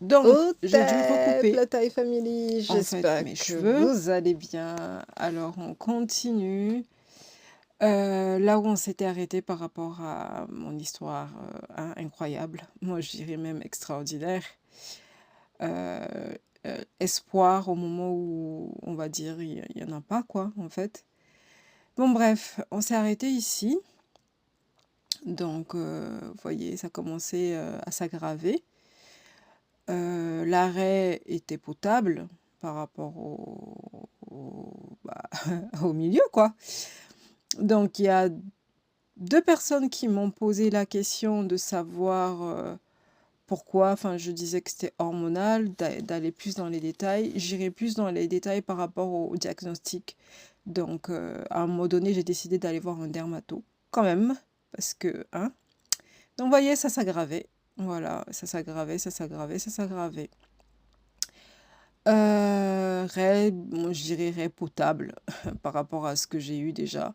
Donc, Au j'ai dû tep, recouper, la taille family, en fait, j'espère mes que cheveux. vous allez bien. Alors, on continue. Là où on s'était arrêté par rapport à mon histoire incroyable, moi je dirais même extraordinaire. Espoir au moment où on va dire il n'y en a pas, quoi, en fait. Bon, bref, on s'est arrêté ici. Donc, vous voyez, ça commençait à s'aggraver. L'arrêt était potable par rapport au milieu, quoi. Donc, il y a 2 personnes qui m'ont posé la question de savoir, pourquoi, enfin, je disais que c'était hormonal, d'aller plus dans les détails. J'irai plus dans les détails par rapport au diagnostic. Donc, à un moment donné, j'ai décidé d'aller voir un dermato, quand même, parce que, hein. Donc, vous voyez, ça s'aggravait. Voilà, ça s'aggravait, ça s'aggravait, ça s'aggravait. Bon, je dirais raie potable par rapport à ce que j'ai eu déjà.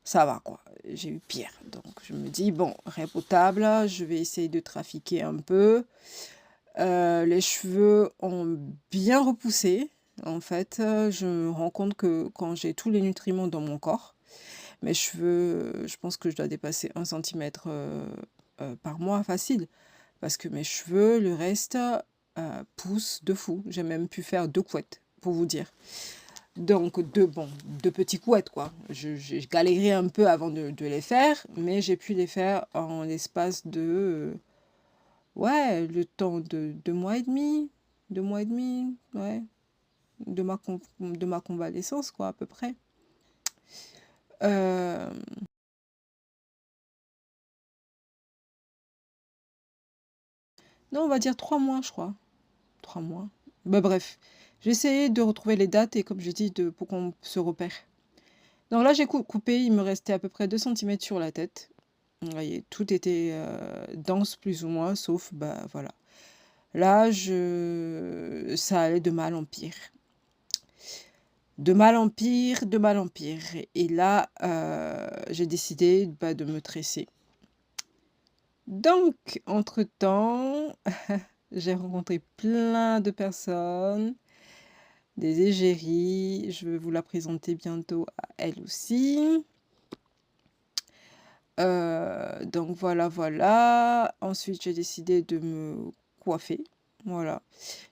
Ça va, quoi. J'ai eu pire. Donc, je me dis, bon, raie potable, je vais essayer de trafiquer un peu. Les cheveux ont bien repoussé. En fait, je me rends compte que quand j'ai tous les nutriments dans mon corps, mes cheveux, je pense que je dois dépasser 1 centimètre par mois facile. Parce que mes cheveux, le reste, poussent de fou. J'ai même pu faire 2 couettes, pour vous dire. Donc, 2 petits couettes, quoi. J'ai galéré un peu avant de les faire, mais j'ai pu les faire en l'espace de, ouais, le temps de 2 mois et demi. 2 mois et demi, ouais, de ma convalescence, quoi, à peu près. Euh, non, on va dire 3 mois, je crois. 3 mois. Bah, bref, j'ai essayé de retrouver les dates et comme je dis, pour qu'on se repère. Donc là, j'ai coupé, il me restait à peu près 2 centimètres sur la tête. Vous voyez, tout était dense plus ou moins, sauf, bah voilà. Là, ça allait de mal en pire. De mal en pire, de mal en pire. Et là, j'ai décidé bah, de me tresser. Donc, entre-temps, j'ai rencontré plein de personnes, des égéries. Je vais vous la présenter bientôt à elle aussi. Donc voilà, voilà. Ensuite, j'ai décidé de me coiffer. Voilà.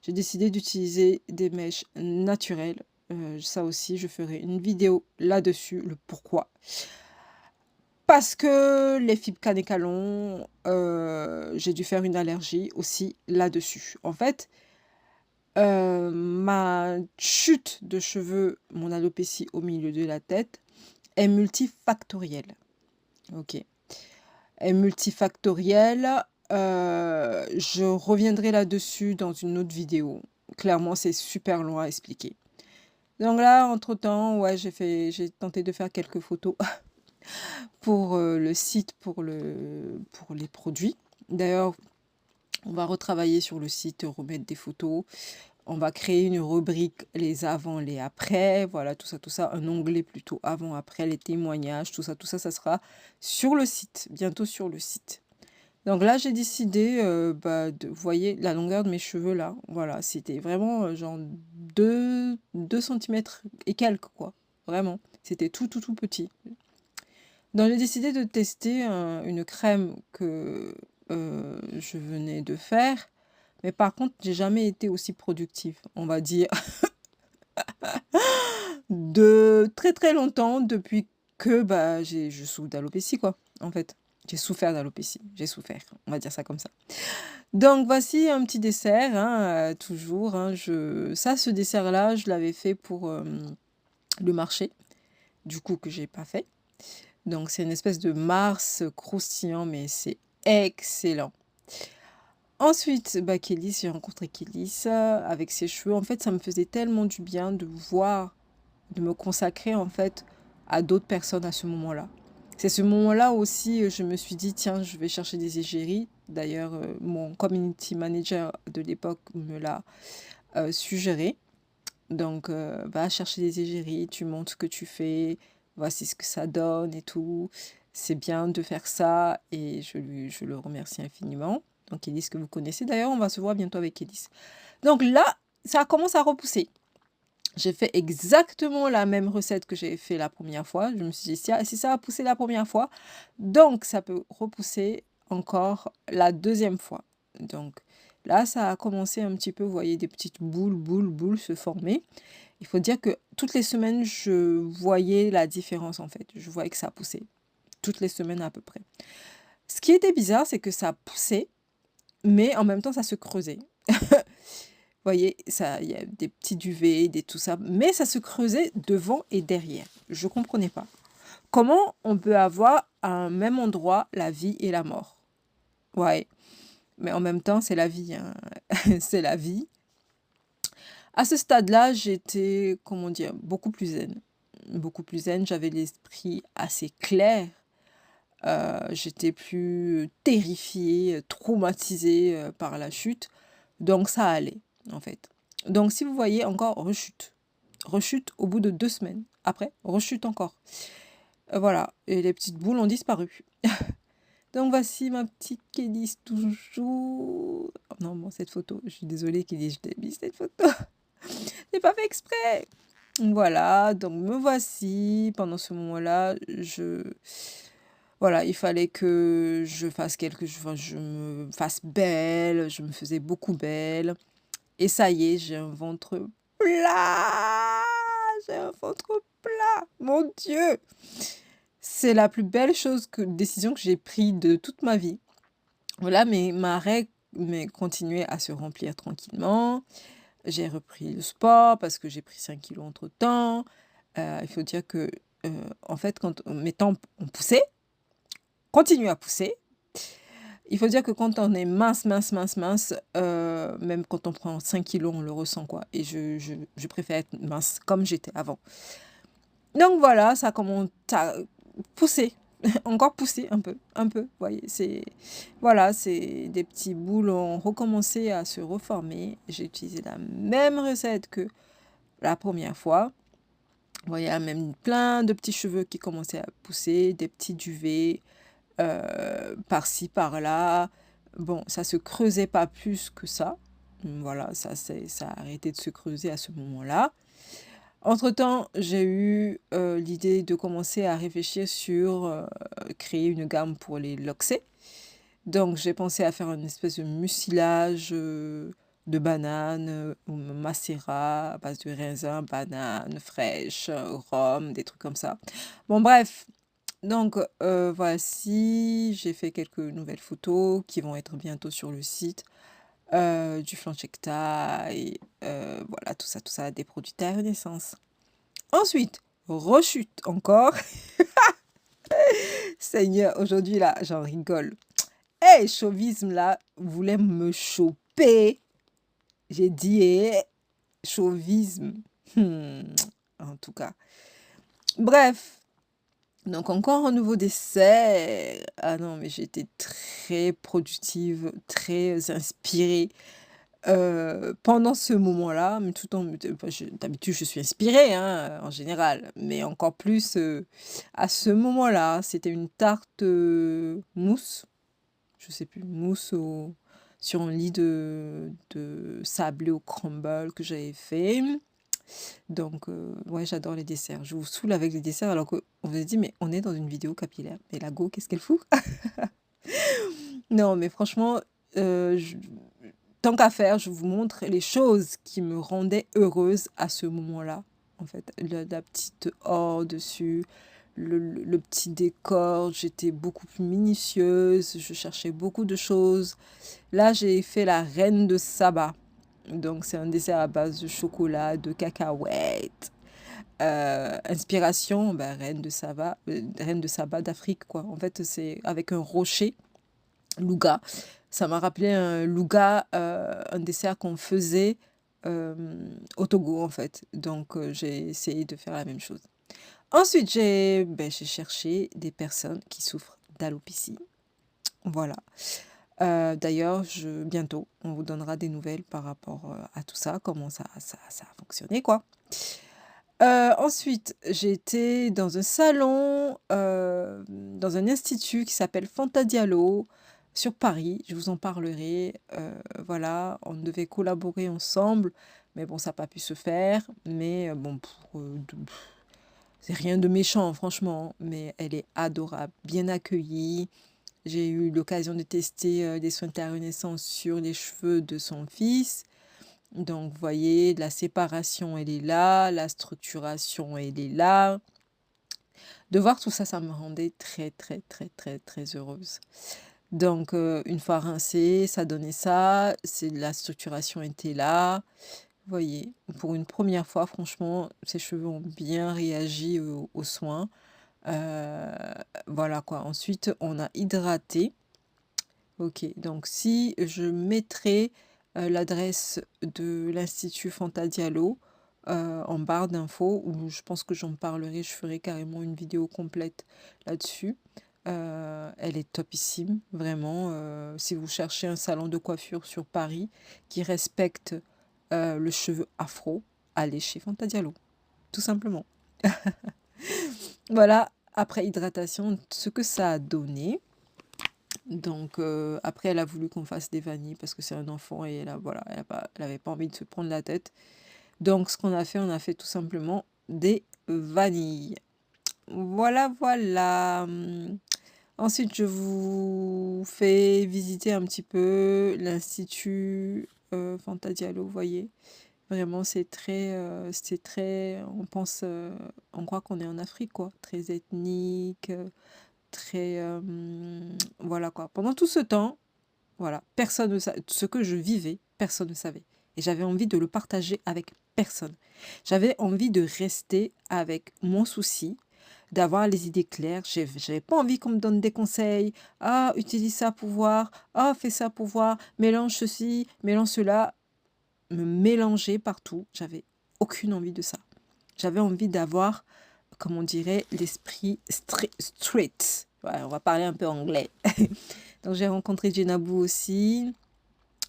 J'ai décidé d'utiliser des mèches naturelles. Ça aussi, je ferai une vidéo là-dessus, le pourquoi. Parce que les fibres canécalon, j'ai dû faire une allergie aussi là-dessus. En fait, ma chute de cheveux, mon alopécie au milieu de la tête, est multifactorielle. Ok. Est multifactorielle. Je reviendrai là-dessus dans une autre vidéo. Clairement, c'est super long à expliquer. Donc là, entre-temps, ouais, j'ai tenté de faire quelques photos pour le site, pour les produits. D'ailleurs, on va retravailler sur le site, remettre des photos. On va créer une rubrique les avant, les après. Voilà, tout ça. Un onglet plutôt avant, après, les témoignages, tout ça, ça sera sur le site, bientôt sur le site. Donc là, j'ai décidé, bah, vous voyez la longueur de mes cheveux là, voilà, c'était vraiment genre 2 centimètres et quelques, quoi. Vraiment, c'était tout petit. Donc j'ai décidé de tester une crème que je venais de faire. Mais par contre, j'ai jamais été aussi productive, on va dire, de très longtemps depuis que bah, je souffre d'alopécie, quoi, en fait. J'ai souffert d'alopécie, j'ai souffert, on va dire ça comme ça. Donc voici un petit dessert, hein, toujours. Hein, ce dessert-là, je l'avais fait pour le marché, du coup que j'ai pas fait. Donc c'est une espèce de Mars croustillant, mais c'est excellent. Ensuite, bah, Kélis, j'ai rencontré Kélis avec ses cheveux. En fait, ça me faisait tellement du bien de voir, de me consacrer en fait à d'autres personnes à ce moment-là. C'est ce moment-là aussi, je me suis dit, tiens, je vais chercher des égéries. D'ailleurs, mon community manager de l'époque me l'a suggéré. Donc, va chercher des égéries, tu montres ce que tu fais, voici ce que ça donne et tout. C'est bien de faire ça et je le remercie infiniment. Donc Kélis que vous connaissez. D'ailleurs, on va se voir bientôt avec Kélis. Donc là, ça commence à repousser. J'ai fait exactement la même recette que j'ai fait la première fois. Je me suis dit, si ça a poussé la première fois, donc ça peut repousser encore la deuxième fois. Donc là, ça a commencé un petit peu, vous voyez, des petites boules se former. Il faut dire que toutes les semaines, je voyais la différence en fait. Je voyais que ça poussait. Toutes les semaines à peu près. Ce qui était bizarre, c'est que ça poussait, mais en même temps, ça se creusait. Vous voyez, ça, il y a des petits duvets, des tout ça, mais ça se creusait devant et derrière. Je ne comprenais pas. Comment on peut avoir à un même endroit la vie et la mort? Ouais, mais en même temps, c'est la vie, hein. C'est la vie. À ce stade-là, j'étais, comment dire, beaucoup plus zen. Beaucoup plus zen, j'avais l'esprit assez clair. J'étais plus terrifiée, traumatisée par la chute. Donc ça allait, en fait. Donc si vous voyez, encore rechute. Rechute au bout de 2 semaines. Après, rechute encore. Voilà, et les petites boules ont disparu. Donc voici ma petite Kélis toujours. Oh non, bon, cette photo, je suis désolée Kélis, je t'ai mis cette photo. J'ai pas fait exprès. Voilà, donc me voici. Pendant ce moment-là, voilà, il fallait que je fasse je me fasse belle, je me faisais beaucoup belle. Et ça y est, j'ai un ventre plat. J'ai un ventre plat. Mon Dieu. C'est la plus belle décision que j'ai prise de toute ma vie. Voilà, mais ma règle continuait à se remplir tranquillement. J'ai repris le sport parce que j'ai pris 5 kilos entre-temps. Il faut dire que, en fait, quand mes tempes ont poussé, continuent à pousser. Il faut dire que quand on est mince, même quand on prend 5 kilos, on le ressent, quoi. Et je préfère être mince comme j'étais avant. Donc voilà, ça commence à pousser, encore pousser un peu, vous voyez. Voilà, c'est des petits boules ont recommencé à se reformer. J'ai utilisé la même recette que la première fois. Vous voyez, même plein de petits cheveux qui commençaient à pousser, des petits duvets. Par-ci, par-là. Bon, ça se creusait pas plus que ça. Voilà, ça a arrêté de se creuser à ce moment-là. Entre-temps, j'ai eu l'idée de commencer à réfléchir sur créer une gamme pour les loxés. Donc, j'ai pensé à faire une espèce de mucilage de bananes, macérat à base de raisin, bananes fraîches, rhum, des trucs comme ça. Bon, bref, donc voici, j'ai fait quelques nouvelles photos qui vont être bientôt sur le site, du flan check taille, voilà, tout ça, des produits taille Renaissance. Ensuite, rechute encore. Seigneur, aujourd'hui là, j'en rigole. Hey, chauvisme là, voulait me choper. J'ai dit, chauvisme. En tout cas. Bref. Donc encore un nouveau dessert. Ah non, mais j'ai été très productive, très inspirée pendant ce moment-là. Mais tout en d'habitude, je suis inspirée hein, en général, mais encore plus à ce moment-là. C'était une tarte mousse, je sais plus, mousse sur un lit de sablé au crumble que j'avais fait. Donc, ouais, j'adore les desserts. Je vous saoule avec les desserts alors qu'on vous a dit, mais on est dans une vidéo capillaire. Mais la go, qu'est-ce qu'elle fout? Non, mais franchement, tant qu'à faire, je vous montre les choses qui me rendaient heureuse à ce moment-là. En fait, la petite or dessus, le petit décor, j'étais beaucoup plus minutieuse, je cherchais beaucoup de choses. Là, j'ai fait la reine de Saba. Donc, c'est un dessert à base de chocolat, de cacahuètes. Inspiration, reine de Saba d'Afrique, quoi. En fait, c'est avec un rocher, louga. Ça m'a rappelé un louga, un dessert qu'on faisait au Togo, en fait. Donc, j'ai essayé de faire la même chose. Ensuite, j'ai cherché des personnes qui souffrent d'alopécie. Voilà. D'ailleurs, bientôt, on vous donnera des nouvelles par rapport à tout ça, comment ça a fonctionné, quoi. Ensuite, j'ai été dans un salon, dans un institut qui s'appelle Fanta Diallo. sur Paris. Je vous en parlerai. Voilà, on devait collaborer ensemble, mais bon, ça n'a pas pu se faire. Mais bon, c'est rien de méchant, franchement, mais elle est adorable, bien accueillie. J'ai eu l'occasion de tester des soins de la renaissance sur les cheveux de son fils. Donc, vous voyez, la séparation, elle est là, la structuration, elle est là. De voir tout ça, ça me rendait très, très, très, très, très heureuse. Donc, une fois rincé, ça donnait ça. La structuration était là. Vous voyez, pour une première fois, franchement, ses cheveux ont bien réagi aux soins. Voilà quoi. Ensuite, on a hydraté. Ok, donc si je mettrai l'adresse de l'Institut Fanta Diallo en barre d'infos, ou je pense que j'en parlerai, je ferai carrément une vidéo complète là-dessus. Elle est topissime, vraiment. Si vous cherchez un salon de coiffure sur Paris qui respecte le cheveu afro, allez chez Fanta Diallo, tout simplement. Voilà, après hydratation, ce que ça a donné. Donc après, elle a voulu qu'on fasse des vanilles parce que c'est un enfant et voilà, elle avait pas envie de se prendre la tête. Donc ce qu'on a fait tout simplement des vanilles. Voilà, voilà. Ensuite, je vous fais visiter un petit peu l'Institut Fanta Diallo, vous voyez. Vraiment, c'est très, on croit qu'on est en Afrique, quoi. Très ethnique, très, voilà quoi. Pendant tout ce temps, voilà, personne ne savait, ce que je vivais, personne ne savait. Et j'avais envie de le partager avec personne. J'avais envie de rester avec mon souci, d'avoir les idées claires. J'avais pas envie qu'on me donne des conseils. Ah, utilise ça pour voir. Ah, fais ça pour voir. Mélange ceci, mélange cela. Me mélanger partout. J'avais aucune envie de ça. J'avais envie d'avoir, comme on dirait, l'esprit straight. Ouais, on va parler un peu anglais. Donc j'ai rencontré Jenabou aussi.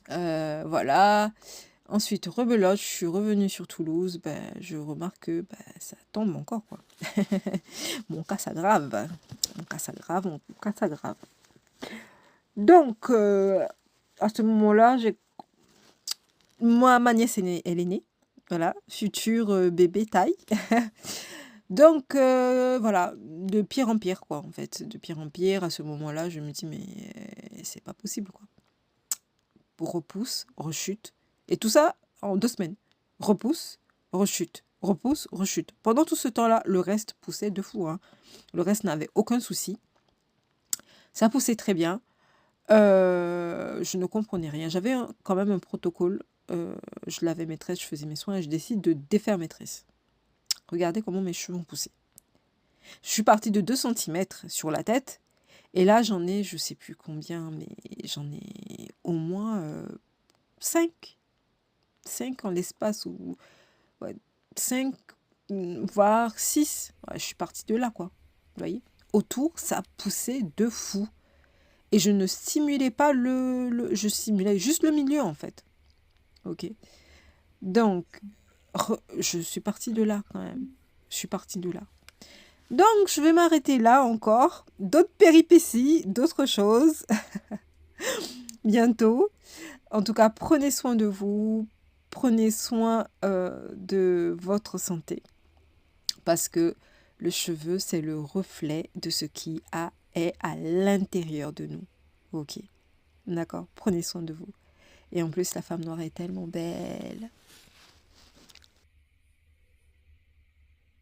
Voilà. Ensuite, rebelote, je suis revenue sur Toulouse. Ben, je remarque que ça tombe encore, quoi. Mon cas s'aggrave. Mon cas s'aggrave, mon cas s'aggrave. Donc, à ce moment-là, ma nièce, elle est née. Voilà, futur bébé taille. Donc, voilà, de pire en pire, quoi, en fait. De pire en pire, à ce moment-là, je me dis, mais c'est pas possible, quoi. Repousse, rechute. Et tout ça en 2 semaines. Repousse, rechute. Repousse, rechute. Pendant tout ce temps-là, le reste poussait de fou, hein. Le reste n'avait aucun souci. Ça poussait très bien. Je ne comprenais rien. J'avais quand même un protocole. Je lavais mes tresses, je faisais mes soins et je décide de défaire mes tresses. Regardez comment mes cheveux ont poussé. Je suis partie de 2 cm sur la tête. Et là, j'en ai, je sais plus combien, mais j'en ai au moins 5. 5 en l'espace où... Ouais, 5, voire 6. Ouais, je suis partie de là, quoi. Vous voyez? Autour, ça poussait de fou. Et je ne stimulais pas je stimulais juste le milieu, en fait. Ok. Donc, je suis partie de là, quand même. Je suis partie de là. Donc, je vais m'arrêter là encore. D'autres péripéties, d'autres choses. Bientôt. En tout cas, prenez soin de vous. Prenez soin de votre santé. Parce que le cheveu, c'est le reflet de ce qui est à l'intérieur de nous. Ok. D'accord. Prenez soin de vous. Et en plus, la femme noire est tellement belle.